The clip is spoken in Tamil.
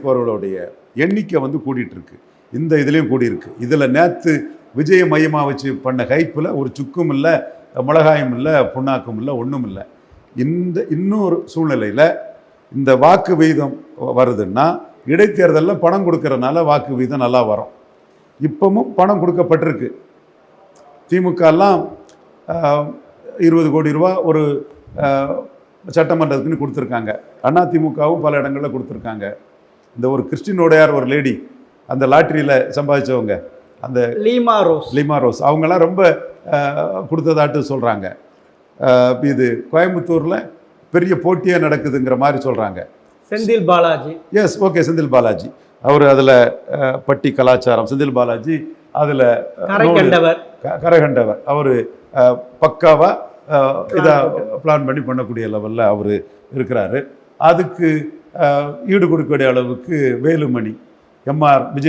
வாக்களிப்பவர்களுடைய எண்ணிக்கை வந்து கூடிட்டு இருக்கு. இந்த இதுலேயும் கூடியிருக்கு. இதில் நேற்று விஜய மையமாக வச்சு பண்ண ஹைப்பில் ஒரு சுக்கும் இல்லை, மிளகாயும் இல்லை, புண்ணாக்கும் இல்லை, ஒன்றும் இல்லை. இன்னொரு சூழ்நிலையில் இந்த வாக்கு வீதம் வருதுன்னா இடைத்தேர்தலில் பணம் கொடுக்கறதுனால வாக்கு வீதம் நல்லா வரும். இப்பவும் பணம் கொடுக்கப்பட்டிருக்கு. திமுகலாம் 20 கோடி ரூபா ஒரு சட்டமன்றத்துக்குன்னு கொடுத்துருக்காங்க. அதிமுகவும் பல இடங்களில் கொடுத்துருக்காங்க. இந்த ஒரு கிறிஸ்டினோடையார் ஒரு லேடி அந்த லாட்டரியில் சம்பாதிச்சவங்க, அந்த லீமா ரோஸ் அவங்கெல்லாம் ரொம்ப கொடுத்ததாட்டு சொல்கிறாங்க. இது கோயம்புத்தூரில் பெரிய போட்டியாக நடக்குதுங்கிற மாதிரி சொல்கிறாங்க. செந்தில் பாலாஜி, எஸ், ஓகே, செந்தில் பாலாஜி அவர் அதில் பட்டி கலாச்சாரம், செந்தில் பாலாஜி அதில் கரகண்டவர் அவர் பக்காவாக இதாக பிளான் பண்ணி பண்ணக்கூடிய லெவலில் அவர் இருக்கிறாரு. அதுக்கு ஈடு கொடுக்கக்கூடிய அளவுக்கு வேலுமணி, எம்ஆர் விஜய